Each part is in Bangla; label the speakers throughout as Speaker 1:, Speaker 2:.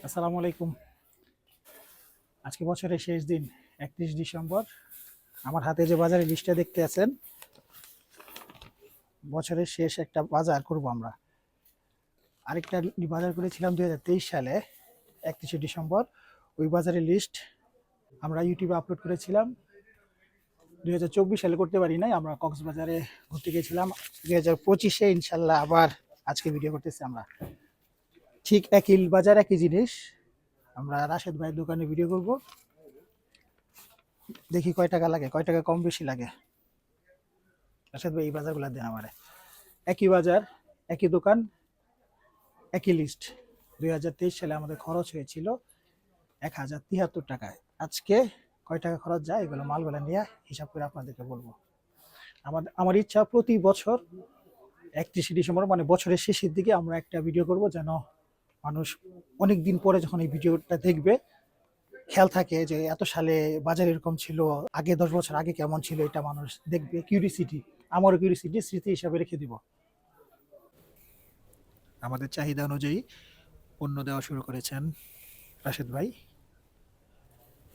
Speaker 1: আসসালামু আলাইকুম। আজকে বছরের শেষ দিন, 31 ডিসেম্বর। আমার হাতে যে বাজারের লিস্টটা দেখতে আছেন, বছরের শেষ একটা বাজার করব আমরা। আরেকটা বাজার করেছিলাম 2023 সালে 31শে ডিসেম্বর। ওই বাজারের লিস্ট আমরা ইউটিউবে আপলোড করেছিলাম। 2024 সালে করতে পারি নাই, আমরা কক্সবাজারে ঘুরতে গিয়েছিলাম। 2025-এ ইনশাল্লাহ আবার আজকে ভিডিও করতেছি আমরা। ঠিক একই বাজার, একই জিনিস। আমরা রাশেদ ভাইয়ের দোকানে ভিডিও করব। দেখি কয় টাকা লাগে, কয় টাকা কম বেশি লাগে। রাশেদ ভাই এই বাজারগুলো দেন আমারে। একই বাজার, একই দোকান, একই লিস্ট। 2023 সালে আমাদের খরচ হয়েছিল 1073 টাকায়। আজকে কয় টাকা খরচ যায় এগুলো মালগুলো নিয়ে হিসাব করে আপনাদেরকে বলবো। আমার ইচ্ছা প্রতি বছর 31শে ডিসেম্বর মানে বছরের শেষের দিকে আমরা একটা ভিডিও করব, যেন মানুষ অনেক দিন পরে যখন এই ভিডিওটা দেখবে খেয়াল থাকে যে এত সালে বাজার এরকম ছিল, আগে 10 বছর আগে কেমন ছিল, এটা মানুষ দেখবে। কিউরিসিটি, আমারও কিউরিসিটি স্মৃতি হিসাবে রেখে দিব। আমাদের চাহিদা অনুযায়ী পণ্য দেওয়া শুরু করেছেন রাশেদ ভাই।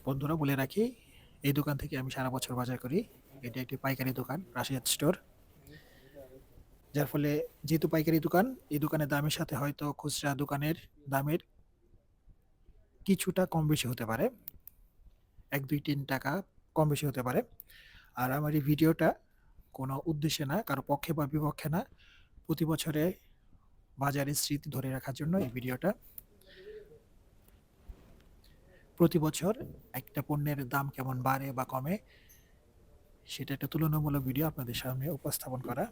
Speaker 1: বন্ধুরা বলে রাখি, এই দোকান থেকে আমি সারা বছর বাজার করি। এটা একটি পাইকারি দোকান, রাশিয়ান স্টোর। যার ফলে যেহেতু পাইকারি দোকান, এই দোকানের দামের সাথে হয়তো খুচরা দোকানের দামের কিছুটা কম বেশি হতে পারে, 1, 2, 3 টাকা কম বেশি হতে পারে। আর আমার এই ভিডিওটা কোনো উদ্দেশ্যে না, কারো পক্ষে বা বিপক্ষে না, প্রতি বছরে বাজারের স্মৃতি ধরে রাখার জন্য এই ভিডিওটা। প্রতি বছর একটা পণ্যের দাম কেমন বাড়ে বা কমে, সেটা একটা তুলনামূলক ভিডিও আপনাদের সামনে উপস্থাপন করা।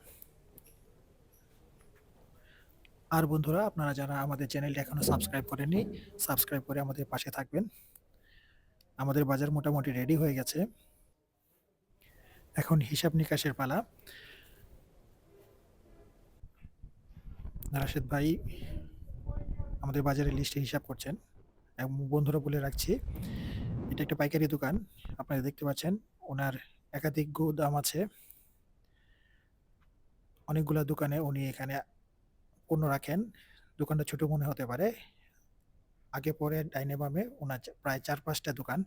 Speaker 1: আর বন্ধুরা, আপনারা যারা আমাদের চ্যানেলটা এখনো সাবস্ক্রাইব করেননি, সাবস্ক্রাইব করে আমাদের পাশে থাকবেন। আমাদের বাজার মোটামুটি রেডি হয়ে গেছে, এখন হিসাব নিকাশের পালা। রাশেদ ভাই আমাদের বাজারের লিস্টে হিসাব করছেন। এবং বন্ধুরা বলে রাখছি, এটা একটা পাইকারি দোকান। আপনারা দেখতে পাচ্ছেন ওনার একাধিক গোদাম আছে। অনেকগুলা দোকানে উনি এখানে পণ্য রাখেন। দোকানটা ছোট মনে হতে পারে, আগে পরে ডাইনে বামে ওনার প্রায় 4-5টা দোকান।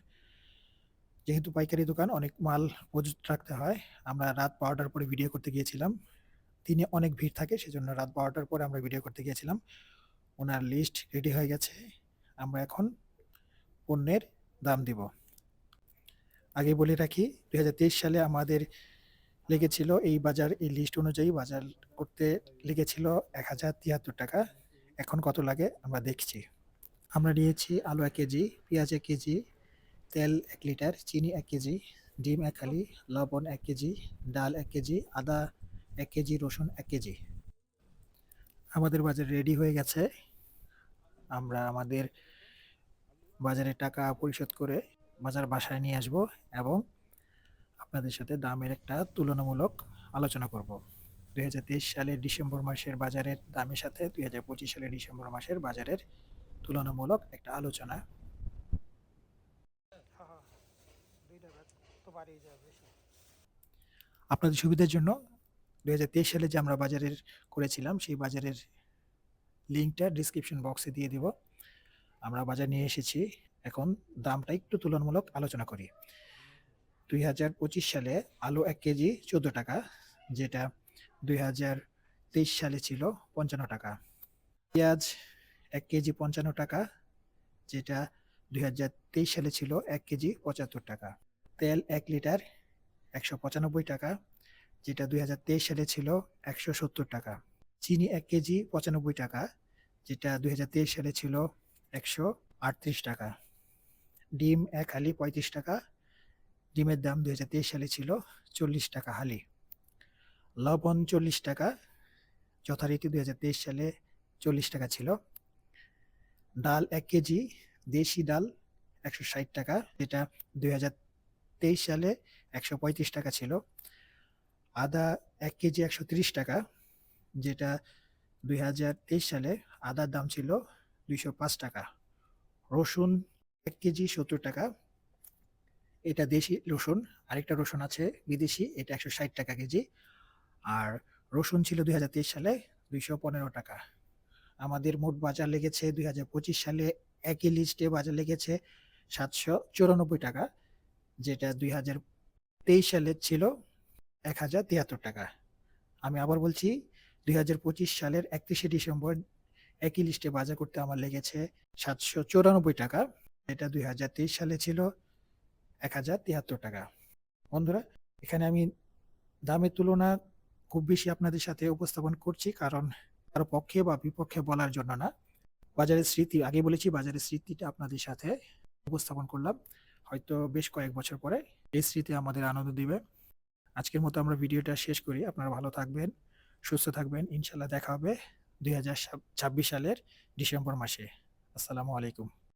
Speaker 1: যেহেতু পাইকারি দোকান, অনেক মাল মজুত রাখতে হয়। আমরা রাত 12টার পরে ভিডিও করতে গিয়েছিলাম, দিনে অনেক ভিড় থাকে, সেজন্য রাত 12টার পরে আমরা ভিডিও করতে গিয়েছিলাম। ওনার লিস্ট রেডি হয়ে গেছে, আমরা এখন পণ্যের দাম দিব। আগে বলে রাখি, 2023 সালে আমাদের লেগেছিল এই বাজার, এই লিস্ট অনুযায়ী বাজার করতে লেগেছিল 1073 টাকা। এখন কত লাগে আমরা দেখছি। আমরা নিয়েছি আলু 1 কেজি, পেঁয়াজ 1 কেজি, তেল 1 লিটার, চিনি 1 কেজি, ডিম 1 হালি, লবণ 1 কেজি, ডাল 1 কেজি, আদা 1 কেজি, রসুন 1 কেজি। আমাদের বাজার রেডি হয়ে গেছে। আমরা আমাদের বাজারের টাকা পরিশোধ করে বাজার বাসায় নিয়ে আসব এবং আপনাদের সাথে দামের একটা তুলনামূলক আলোচনা করব। 2023 সালের ডিসেম্বর মাসের বাজারের দামের সাথে 2025 সালের ডিসেম্বর মাসের বাজারের তুলনামূলক একটা আলোচনা। আপনাদের সুবিধার জন্য 2023 সালে যে আমরা বাজারের করেছিলাম, সেই বাজারের লিঙ্কটা ডিসক্রিপশন বক্সে দিয়ে দিব। আমরা বাজার নিয়ে এসেছি, এখন দামটা একটু তুলনামূলক আলোচনা করি। 2025 সালে আলু 1 কেজি 14 টাকা, যেটা 2023 সালে ছিল 55 টাকা। পেঁয়াজ 1 কেজি 55 টাকা, যেটা 2023 সালে ছিল 1 কেজি 75 টাকা। তেল 1 লিটার 195 টাকা, যেটা 2023 সালে ছিল 170 টাকা। চিনি 1 কেজি 95 টাকা, যেটা 2023 সালে ছিল 138 টাকা। ডিম 1 হালি 35 টাকা, ডিমের দাম 2023 সালে ছিল 40 টাকা হালি। লবণ 40 টাকা, যথারীতি 2023 সালে 40 টাকা ছিল। ডাল 1 কেজি দেশি ডাল 160 টাকা, যেটা 2023 সালে 135 টাকা ছিল। আদা 1 কেজি 130 টাকা, যেটা 2023 সালে আদার দাম ছিল 205 টাকা। রসুন 1 কেজি 70 টাকা, এটা দেশি রসুন। আরেকটা রসুন আছে বিদেশি, এটা 160 টাকা কেজি। আর রসুন ছিল 2023 সালে 215 টাকা। আমাদের মোট বাজার লেগেছে 2025 সালে একই লিস্টে বাজার লেগেছে ৭৯৪ টাকা, যেটা ২০২৩ সালে ছিল ১,০৭৩ টাকা। আমি আবার বলছি, ২০২৫ সালের ৩১শে ডিসেম্বর একই লিস্টে বাজার করতে আমার লেগেছে ৭৯৪ টাকা, এটা ২০২৩ সালে ছিল ১,০৭৩ টাকা। বন্ধুরা, এখানে আমি দামের তুলনা খুব বেশি আপনাদের সাথে উপস্থাপন করছি, কারণ কারো পক্ষে বা বিপক্ষে বলার জন্য না। বাজারের স্মৃতি, আগে বলেছি বাজারের স্মৃতিটা আপনাদের সাথে উপস্থাপন করলাম। হয়তো বেশ কয়েক বছর পরে এই স্মৃতি আমাদের আনন্দ দিবে। আজকের মতো আমরা ভিডিওটা শেষ করি। আপনারা ভালো থাকবেন, সুস্থ থাকবেন। ইনশাআল্লাহ দেখা হবে ২০২৬ সালের ডিসেম্বর মাসে। আসসালামু আলাইকুম।